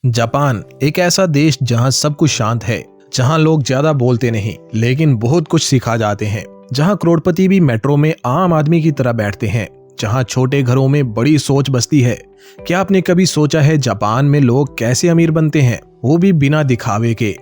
Japan एक ऐसा देश जहां सब कुछ शांत है, जहां लोग ज्यादा बोलते नहीं लेकिन बहुत कुछ सिखा जाते हैं, जहां करोड़पति भी मेट्रो में आम आदमी की तरह बैठते हैं, जहां छोटे घरों में बड़ी सोच बसती है। क्या आपने कभी सोचा है जापान में लोग कैसे अमीर बनते हैं, वो भी बिना दिखावे के?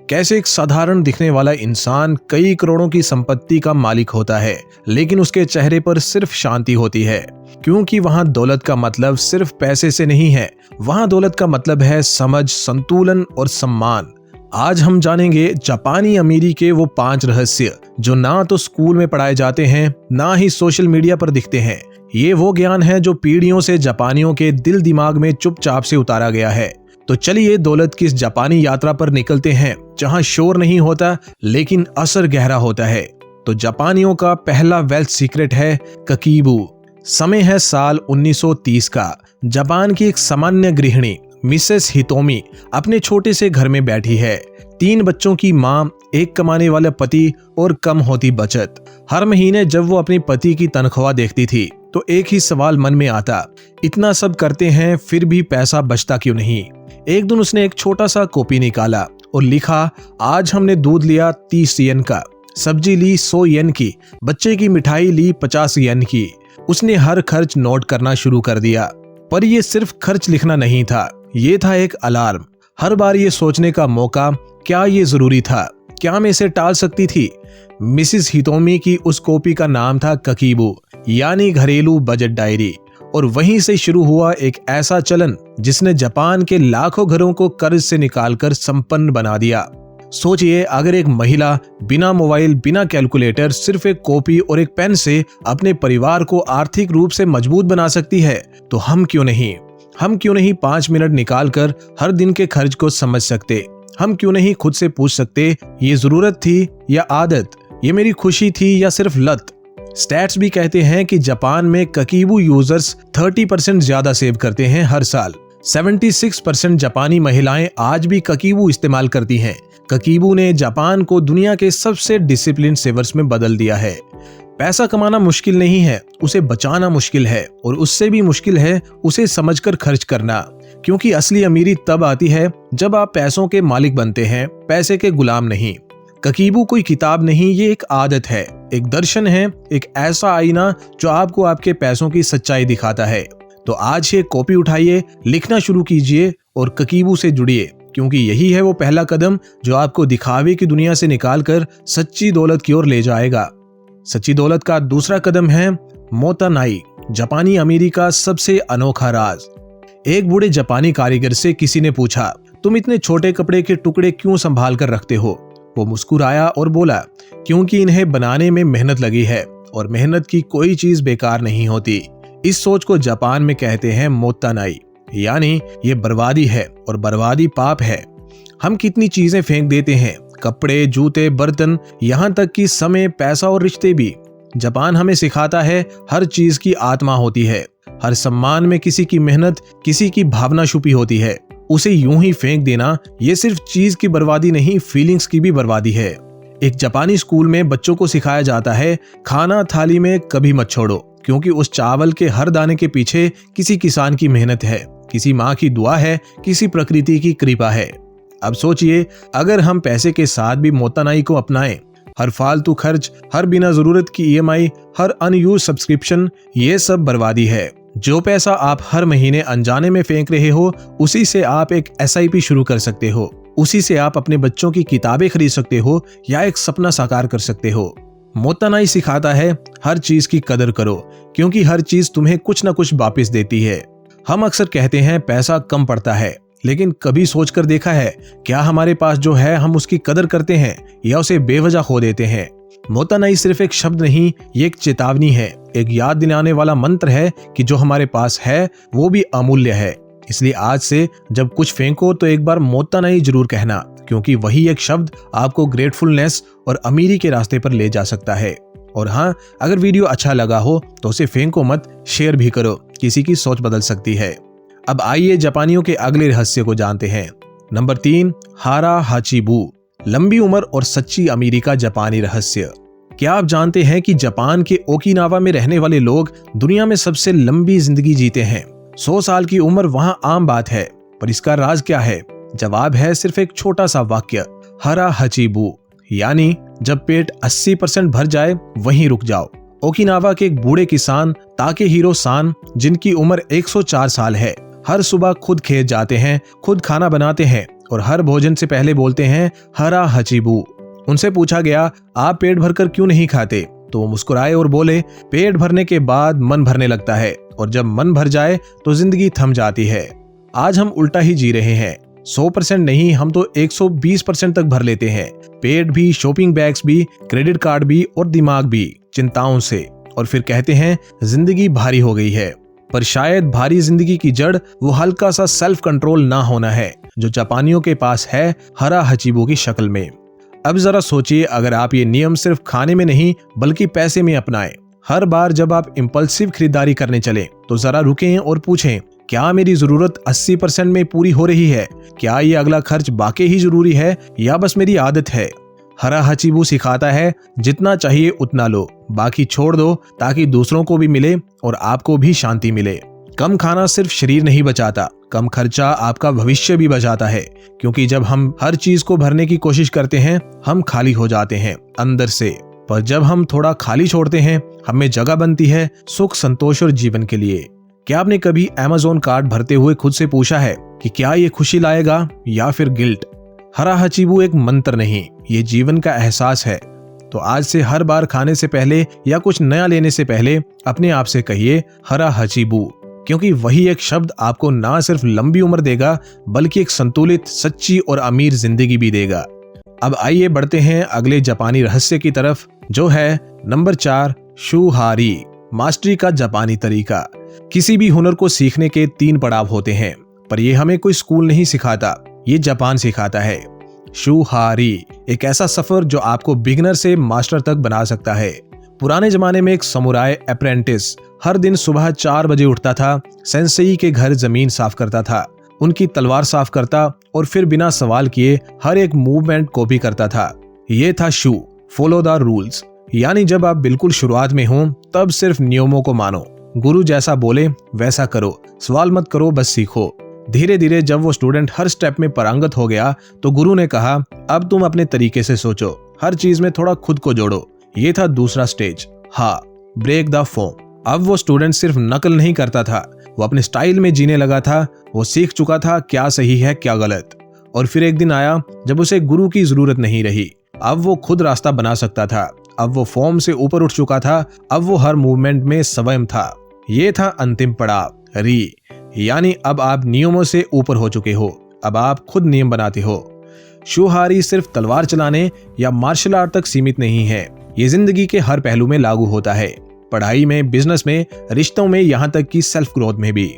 कैसे एक साधारण दिखने वाला इंसान कई करोड़ों की संपत्ति का मालिक होता है लेकिन उसके चेहरे पर सिर्फ शांति होती है? क्योंकि वहां दौलत का मतलब सिर्फ पैसे से नहीं है, वहां दौलत का मतलब है समझ, संतुलन और सम्मान। आज हम जानेंगे जापानी अमीरी के वो 5 रहस्य जो ना तो स्कूल में पढ़ाए जाते हैं, ना ही सोशल मीडिया पर दिखते हैं। ये वो ज्ञान है जो पीढ़ियों से जापानियों के दिल दिमाग में चुपचाप से उतारा गया है। तो चलिए दौलत की इस जापानी यात्रा पर निकलते हैं, जहां शोर नहीं होता लेकिन असर गहरा होता है। तो जापानियों का पहला वेल्थ सीक्रेट है ककीबू। समय है साल 1930 का। जापान की एक सामान्य गृहिणी मिसेस हितोमी अपने छोटे से घर में बैठी है। 3 बच्चों की मां, एक कमाने वाला पति और कम होती बचत। हर महीने जब वो अपने पति की तनख्वाह देखती थी तो एक ही सवाल मन में आता, इतना सब करते हैं फिर भी पैसा बचता क्यों नहीं? एक दिन उसने एक छोटा सा कॉपी निकाला और लिखा, आज हमने दूध लिया 30 येन का, सब्जी ली 100 येन की, बच्चे की मिठाई ली 50 येन की। उसने हर खर्च नोट करना शुरू कर दिया। पर ये सिर्फ खर्च लिखना नहीं था, ये था एक अलार्म। हर बार ये सोचने का मौका, क्या ये जरूरी था? क्या मैं इसे टाल सकती थी? मिसिस हितोमी की उस कॉपी का नाम था ककीबू, यानी घरेलू बजट डायरी। और वहीं से शुरू हुआ एक ऐसा चलन जिसने जापान के लाखों घरों को कर्ज से निकालकर संपन्न बना दिया। सोचिए, अगर एक महिला बिना मोबाइल, बिना कैलकुलेटर, सिर्फ एक कॉपी और एक पेन से अपने परिवार को आर्थिक रूप से मजबूत बना सकती है, तो हम क्यों नहीं? हम क्यों नहीं 5 मिनट निकालकर हर दिन के खर्च को समझ सकते? हम क्यों नहीं खुद से पूछ सकते, ये जरूरत थी या आदत? ये मेरी खुशी थी या सिर्फ लत? स्टैट्स भी कहते हैं कि जापान में ककीबू यूजर्स 30% ज्यादा सेव करते हैं हर साल। 76% जापानी महिलाएं आज भी ककीबू इस्तेमाल करती हैं। ककीबू ने जापान को दुनिया के सबसे डिसिप्लिन सेवर्स में बदल दिया है। पैसा कमाना मुश्किल नहीं है, उसे बचाना मुश्किल है, और उससे भी मुश्किल है उसे समझकर खर्च करना। क्योंकि असली अमीरी तब आती है जब आप पैसों के मालिक बनते हैं, पैसे के गुलाम नहीं। ककीबू कोई किताब नहीं, ये एक आदत है, एक दर्शन है, एक ऐसा आईना जो आपको आपके पैसों की सच्चाई दिखाता है। तो आज ये कॉपी उठाइए, लिखना शुरू कीजिए और ककीबू से जुड़िए, क्योंकि यही है वो पहला कदम जो आपको दिखावे की दुनिया से निकालकर सच्ची दौलत की ओर ले जाएगा। सच्ची दौलत का दूसरा कदम है मोतानाई, जापानी अमीरी का सबसे अनोखा राज। एक बूढ़े जापानी कारीगर से किसी ने पूछा, तुम इतने छोटे कपड़े के टुकड़े क्यों संभाल कर रखते हो? वो मुस्कुराया और बोला, क्योंकि इन्हें बनाने में मेहनत लगी है और मेहनत की कोई चीज बेकार नहीं होती। इस सोच को जापान में कहते हैं मोतानाई, यानी ये बर्बादी है और बर्बादी पाप है। हम कितनी चीजें फेंक देते हैं, कपड़े, जूते, बर्तन, यहाँ तक कि समय, पैसा और रिश्ते भी। जापान हमें सिखाता है हर चीज की आत्मा होती है, हर सम्मान में किसी की मेहनत, किसी की भावना छुपी होती है। उसे यूं ही फेंक देना ये सिर्फ चीज की बर्बादी नहीं, फीलिंग्स की भी बर्बादी है। एक जापानी स्कूल में बच्चों को सिखाया जाता है, खाना थाली में कभी मत छोड़ो, क्योंकि उस चावल के हर दाने के पीछे किसी किसान की मेहनत है, किसी माँ की दुआ है, किसी प्रकृति की कृपा है। अब सोचिए, अगर हम पैसे के साथ भी मोतानाई को अपनाएं, हर फालतू खर्च, हर बिना जरूरत की EMI, हर अनयूज सब्सक्रिप्शन, ये सब बर्बादी है। जो पैसा आप हर महीने अनजाने में फेंक रहे हो, उसी से आप एक SIP शुरू कर सकते हो, उसी से आप अपने बच्चों की किताबें खरीद सकते हो या एक सपना साकार कर सकते हो। मोतानाई सिखाता है हर चीज की कदर करो, क्योंकि हर चीज तुम्हें कुछ ना कुछ वापस देती है। हम अक्सर कहते हैं पैसा कम पड़ता है, लेकिन कभी सोचकर देखा है क्या हमारे पास जो है हम उसकी कदर करते हैं या उसे बेवजह खो देते हैं? मोतानाई सिर्फ एक शब्द नहीं, ये एक चेतावनी है, एक याद दिलाने वाला मंत्र है कि जो हमारे पास है वो भी अमूल्य है। इसलिए आज से जब कुछ फेंको तो एक बार मोतानाई जरूर कहना, क्योंकि वही एक शब्द आपको ग्रेटफुलनेस और अमीरी के रास्ते पर ले जा सकता है। और हाँ, अगर वीडियो अच्छा लगा हो तो उसे फेंको मत, शेयर भी करो, किसी की सोच बदल सकती है। अब आइए जापानियों के अगले रहस्य को जानते हैं। नंबर 3, हारा हाचिबू, लंबी उम्र और सच्ची अमीरी का जापानी रहस्य। क्या आप जानते हैं कि जापान के ओकिनावा में रहने वाले लोग दुनिया में सबसे लंबी जिंदगी जीते हैं? 100 साल की उम्र वहां आम बात है। पर इसका राज क्या है? जवाब है सिर्फ एक छोटा सा वाक्य, हरा हचीबू, यानी जब पेट 80% भर जाए वहीं रुक जाओ। ओकिनावा के एक बूढ़े किसान ताकेहिरो सान, जिनकी उम्र 104 साल है, हर सुबह खुद खेत जाते हैं, खुद खाना बनाते हैं और हर भोजन से पहले बोलते हैं हरा हचीबू। उनसे पूछा गया, आप पेट भरकर क्यों नहीं खाते? तो वो मुस्कुराए और बोले, पेट भरने के बाद मन भरने लगता है और जब मन भर जाए तो जिंदगी थम जाती है। आज हम उल्टा ही जी रहे हैं। 100% नहीं, हम तो 120% तक भर लेते हैं। पेट भी, शॉपिंग बैग्स भी, क्रेडिट कार्ड भी और दिमाग भी चिंताओं से, और फिर कहते हैं जिंदगी भारी हो गई है। पर शायद भारी जिंदगी की जड़ वो हल्का सा सेल्फ कंट्रोल ना होना है जो जापानियों के पास है, हरा हचीबू की शक्ल में। अब जरा सोचिए, अगर आप ये नियम सिर्फ खाने में नहीं बल्कि पैसे में अपनाएं। हर बार जब आप इम्पल्सिव खरीदारी करने चलें तो जरा रुकें और पूछें, क्या मेरी जरूरत 80% में पूरी हो रही है? क्या ये अगला खर्च वाकई ही जरूरी है या बस मेरी आदत है? हरा हचीबू सिखाता है, जितना चाहिए उतना लो, बाकी छोड़ दो ताकि दूसरों को भी मिले और आपको भी शांति मिले। कम खाना सिर्फ शरीर नहीं बचाता, कम खर्चा आपका भविष्य भी बचाता है, क्योंकि जब हम हर चीज को भरने की कोशिश करते हैं हम खाली हो जाते हैं अंदर से, पर जब हम थोड़ा खाली छोड़ते हैं हमें जगह बनती है सुख, संतोष और जीवन के लिए। क्या आपने कभी Amazon कार्ड भरते हुए खुद से पूछा है कि क्या ये खुशी लाएगा या फिर गिल्ट? हरा हचीबू एक मंत्र नहीं, ये जीवन का एहसास है। तो आज से हर बार खाने से पहले या कुछ नया लेने से पहले अपने आप से कहिए हरा हचीबू, क्योंकि वही एक शब्द आपको ना सिर्फ लंबी उम्र देगा बल्कि एक संतुलित, सच्ची और अमीर जिंदगी भी देगा। अब आइए बढ़ते हैं अगले जापानी रहस्य की तरफ, जो है नंबर 4, शूहारी, मास्टरी का जापानी तरीका। किसी भी हुनर को सीखने के 3 पड़ाव होते हैं, पर ये हमें कोई स्कूल नहीं सिखाता, ये जापान सिखाता है। शूहारी एक ऐसा सफर जो आपको बिगिनर से मास्टर तक बना सकता है। पुराने जमाने में एक समुराई अप्रेंटिस हर दिन सुबह 4 बजे उठता था, सेंसेई के घर जमीन साफ करता था, उनकी तलवार साफ करता और फिर बिना सवाल किए हर एक मूवमेंट कॉपी करता था। ये था शू, फॉलो द रूल्स, यानी जब आप बिल्कुल शुरुआत में हो तब सिर्फ नियमों को मानो, गुरु जैसा बोले वैसा करो, सवाल मत करो, बस सीखो। धीरे धीरे जब वो स्टूडेंट हर स्टेप में पारंगत हो गया तो गुरु ने कहा, अब तुम अपने तरीके से सोचो, हर चीज में थोड़ा खुद को जोड़ो। ये था दूसरा स्टेज, ब्रेक द फॉर्म। अब वो स्टूडेंट सिर्फ नकल नहीं करता था, वो अपने स्टाइल में जीने लगा था, वो सीख चुका था क्या सही है क्या गलत। और फिर एक दिन आया जब उसे गुरु की जरूरत नहीं रही, अब वो खुद रास्ता बना सकता था, अब वो फॉर्म से ऊपर उठ चुका था, अब वो हर मूवमेंट में स्वयं था। ये था अंतिम पड़ाव, री, यानी अब आप नियमों से ऊपर हो चुके हो, अब आप खुद नियम बनाते हो। शूहारी सिर्फ तलवार चलाने या मार्शल आर्ट तक सीमित नहीं है, ये जिंदगी के हर पहलू में लागू होता है, पढ़ाई में, बिजनेस में, रिश्तों में, यहाँ तक कि सेल्फ ग्रोथ में भी।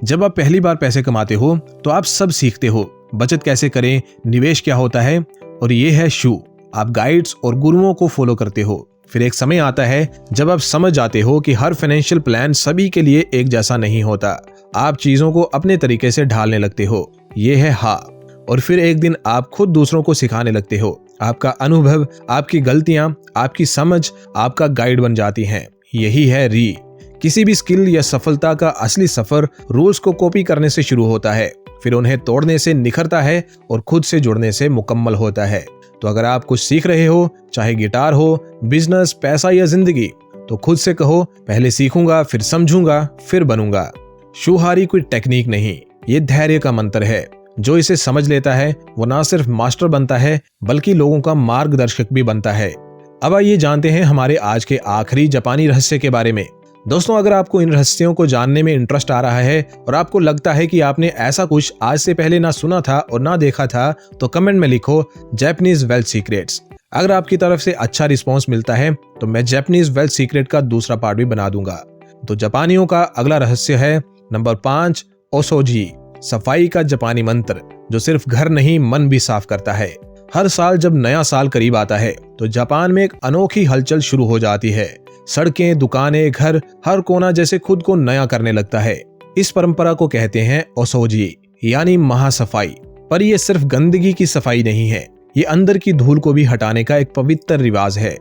जब आप पहली बार पैसे कमाते हो तो आप सब सीखते हो, बचत कैसे करें, निवेश क्या होता है, और ये है शू, आप गाइड्स और गुरुओं को फॉलो करते हो। फिर एक समय आता है जब आप समझ जाते हो कि हर फाइनेंशियल प्लान सभी के लिए एक जैसा नहीं होता, आप चीजों को अपने तरीके से ढालने लगते हो, ये है और फिर एक दिन आप खुद दूसरों को सिखाने लगते हो, आपका अनुभव, आपकी गलतियां, आपकी समझ आपका गाइड बन जाती हैं, यही है री। किसी भी स्किल या सफलता का असली सफर रूल्स को कॉपी करने से शुरू होता है, फिर उन्हें तोड़ने से निखरता है और खुद से जुड़ने से मुकम्मल होता है। तो अगर आप कुछ सीख रहे हो, चाहे गिटार हो, बिजनेस, पैसा या जिंदगी, तो खुद से कहो, पहले सीखूंगा, फिर समझूंगा, फिर बनूंगा। शूहारी कोई टेक्निक नहीं, ये धैर्य का मंत्र है। जो इसे समझ लेता है वो ना सिर्फ मास्टर बनता है बल्कि लोगों का मार्गदर्शक भी बनता है। अब आइए जानते हैं हमारे आज के आखिरी जापानी रहस्य के बारे में। दोस्तों, अगर आपको इन रहस्यों को जानने में इंटरेस्ट आ रहा है और आपको लगता है कि आपने ऐसा कुछ आज से पहले ना सुना था और ना देखा था, तो कमेंट में लिखो जापानीज वेल्थ सीक्रेट्स। अगर आपकी तरफ से अच्छा रिस्पॉन्स मिलता है तो मैं जापानीज वेल्थ सीक्रेट का दूसरा पार्ट भी बना दूंगा। तो जापानियों का अगला रहस्य है नंबर 5, ओसोजी, सफाई का जापानी मंत्र जो सिर्फ घर नहीं मन भी साफ करता है। हर साल जब नया साल करीब आता है तो जापान में एक अनोखी हलचल शुरू हो जाती है। सड़कें, दुकानें, घर, हर कोना जैसे खुद को नया करने लगता है। इस परंपरा को कहते हैं ओसोजी, यानी महासफाई। पर यह सिर्फ गंदगी की सफाई नहीं है, ये अंदर की धूल को भी हटाने का एक पवित्र रिवाज है।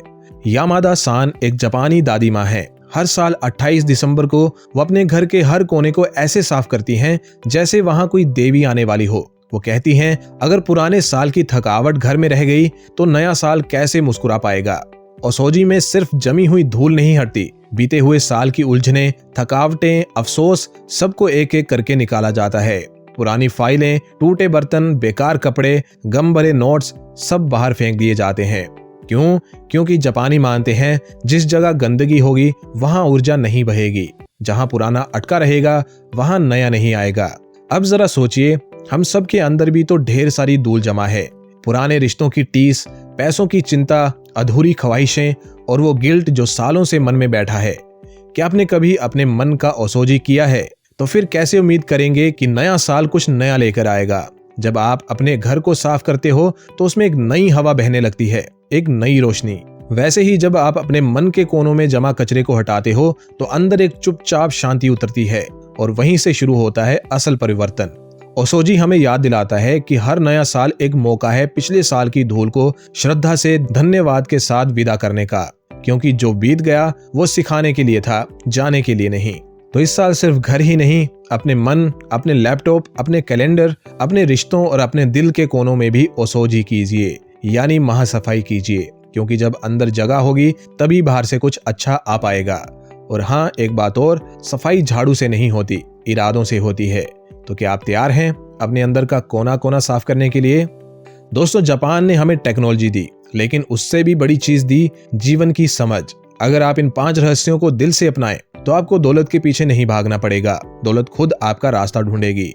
यामादा सान एक जापानी दादी माँ है। हर साल 28 दिसंबर को वो अपने घर के हर कोने को ऐसे साफ करती हैं जैसे वहां कोई देवी आने वाली हो। वो कहती हैं, अगर पुराने साल की थकावट घर में रह गई तो नया साल कैसे मुस्कुरा पाएगा। ओसोजी में सिर्फ जमी हुई धूल नहीं हटती, बीते हुए साल की उलझनें, थकावटें, अफसोस सबको एक एक करके निकाला जाता है। पुरानी फाइलें, टूटे बर्तन, बेकार कपड़े, गम भरे नोट्स सब बाहर फेंक दिए जाते हैं। क्यों? क्योंकि जापानी मानते हैं जिस जगह गंदगी होगी वहां ऊर्जा नहीं बहेगी, जहां पुराना अटका रहेगा वहां नया नहीं आएगा। अब जरा सोचिए, हम सब के अंदर भी तो ढेर सारी धूल जमा है। पुराने रिश्तों की टीस, पैसों की चिंता, अधूरी ख्वाहिशें और वो गिल्ट जो सालों से मन में बैठा है। क्या आपने कभी अपने मन का ओसोजी किया है? तो फिर कैसे उम्मीद करेंगे कि नया साल कुछ नया लेकर आएगा। जब आप अपने घर को साफ करते हो तो उसमें एक नई हवा बहने लगती है, एक नई रोशनी। वैसे ही जब आप अपने मन के कोनों में जमा कचरे को हटाते हो तो अंदर एक चुपचाप शांति उतरती है और वहीं से शुरू होता है असल परिवर्तन। ओसोजी हमें याद दिलाता है कि हर नया साल एक मौका है पिछले साल की धूल को श्रद्धा से, धन्यवाद के साथ विदा करने का, क्योंकि जो बीत गया वो सिखाने के लिए था, जाने के लिए नहीं। तो इस साल सिर्फ घर ही नहीं, अपने मन, अपने लैपटॉप, अपने कैलेंडर, अपने रिश्तों और अपने दिल के कोनों में भी ओसोजी कीजिए, यानी महासफाई कीजिए, क्योंकि जब अंदर जगह होगी तभी बाहर से कुछ अच्छा आ पाएगा। और हाँ, एक बात और, सफाई झाड़ू से नहीं होती, इरादों से होती है। तो क्या आप तैयार हैं अपने अंदर का कोना कोना साफ करने के लिए? दोस्तों, जापान ने हमें टेक्नोलॉजी दी, लेकिन उससे भी बड़ी चीज दी जीवन की समझ। अगर आप इन 5 रहस्यों को दिल से अपनाएं तो आपको दौलत के पीछे नहीं भागना पड़ेगा, दौलत खुद आपका रास्ता ढूंढेगी।